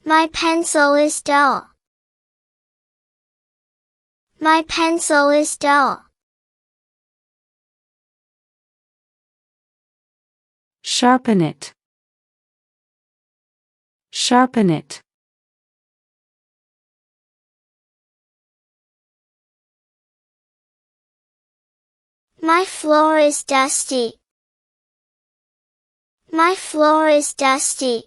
My pencil is dull. My pencil is dull. Sharpen it. Sharpen it. My floor is dusty. My floor is dusty.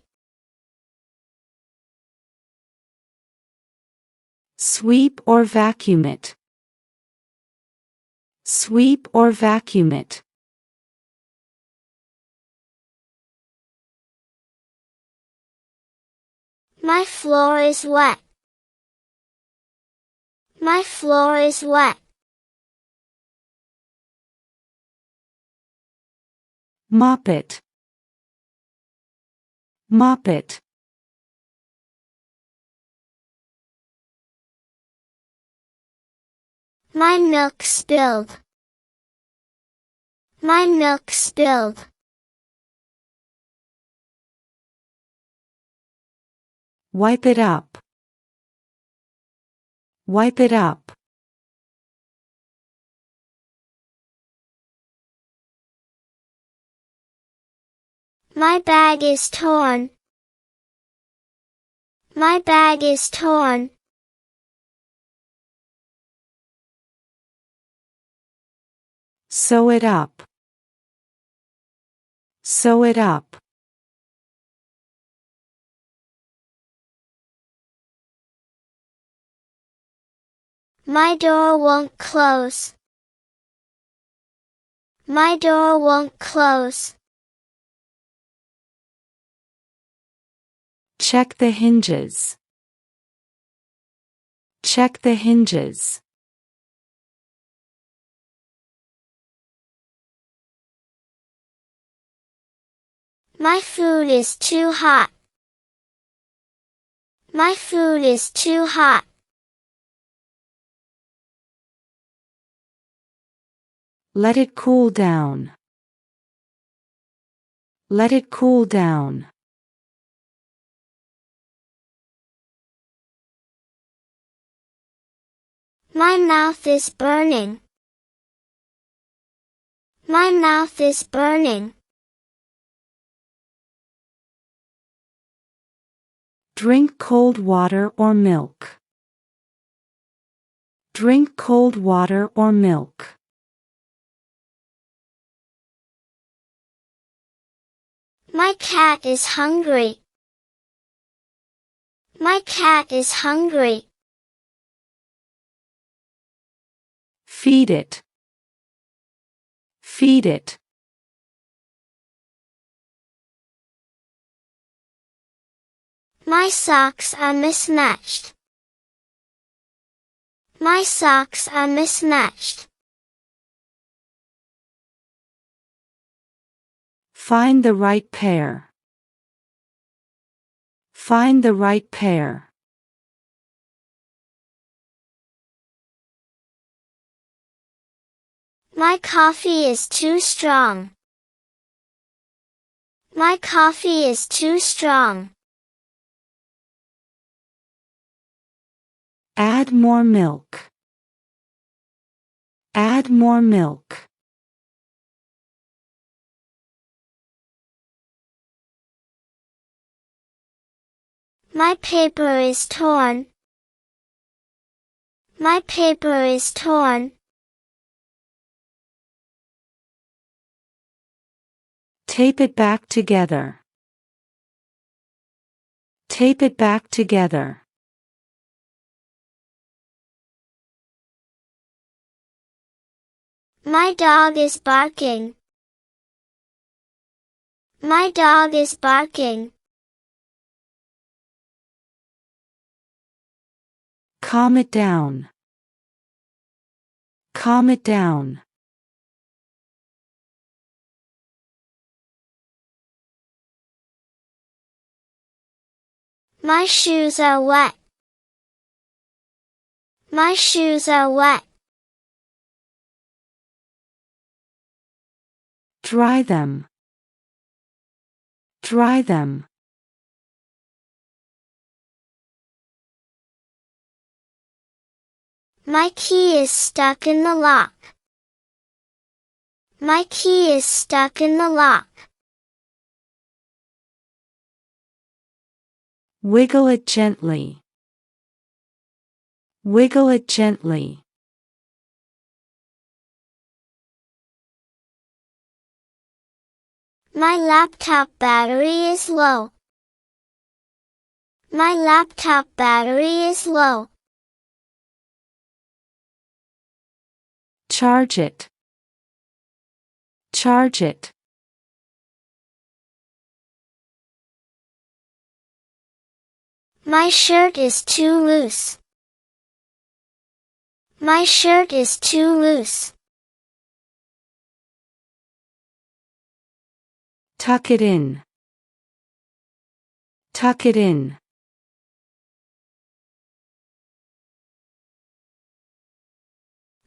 Sweep or vacuum it. Sweep or vacuum it. My floor is wet. My floor is wet. Mop it. Mop it. My milk spilled. My milk spilled. Wipe it up. Wipe it up. My bag is torn. My bag is torn. Sew it up. Sew it up. My door won't close. My door won't close. Check the hinges. Check the hinges. My food is too hot. My food is too hot. Let it cool down. Let it cool down. My mouth is burning. My mouth is burning. Drink cold water or milk. Drink cold water or milk. My cat is hungry. My cat is hungry. Feed it. Feed it. My socks are mismatched. My socks are mismatched. Find the right pair. Find the right pair. My coffee is too strong. My coffee is too strong. Add more milk. Add more milk. My paper is torn. My paper is torn. Tape it back together. Tape it back together. My dog is barking. My dog is barking. Calm it down. Calm it down. My shoes are wet. My shoes are wet. Dry them. Dry them. My key is stuck in the lock. My key is stuck in the lock. Wiggle it gently. Wiggle it gently. My laptop battery is low. My laptop battery is low. Charge it. Charge it. My shirt is too loose. My shirt is too loose. Tuck it in. Tuck it in.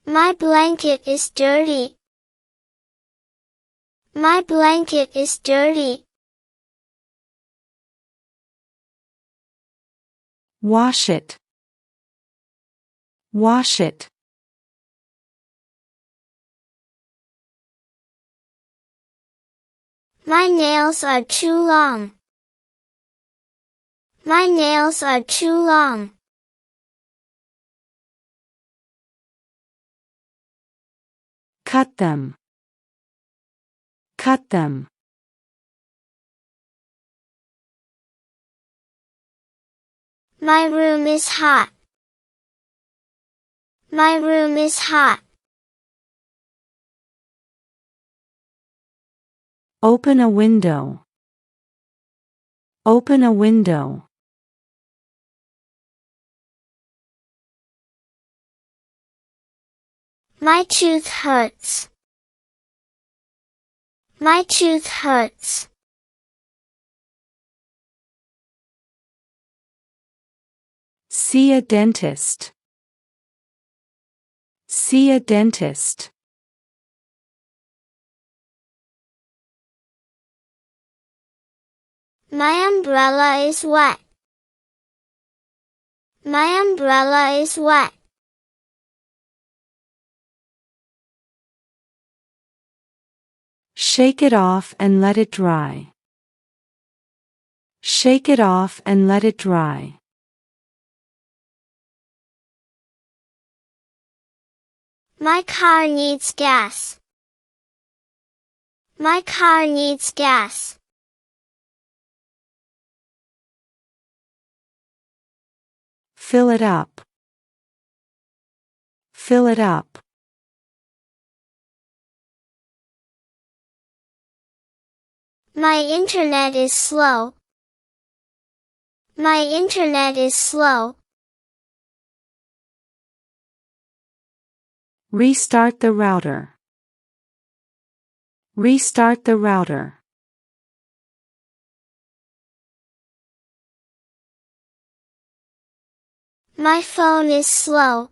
My blanket is dirty. My blanket is dirty. Wash it. Wash it. My nails are too long. My nails are too long. Cut them. Cut them. My room is hot. My room is hot. Open a window. Open a window. My tooth hurts. My tooth hurts. See a dentist. See a dentist. My umbrella is wet. My umbrella is wet. Shake it off and let it dry. Shake it off and let it dry. My car needs gas. My car needs gas. Fill it up. Fill it up. My internet is slow. My internet is slow. Restart the router. Restart the router. My phone is slow.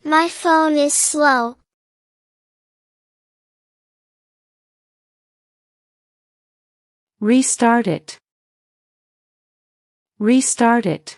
My phone is slow. Restart it. Restart it.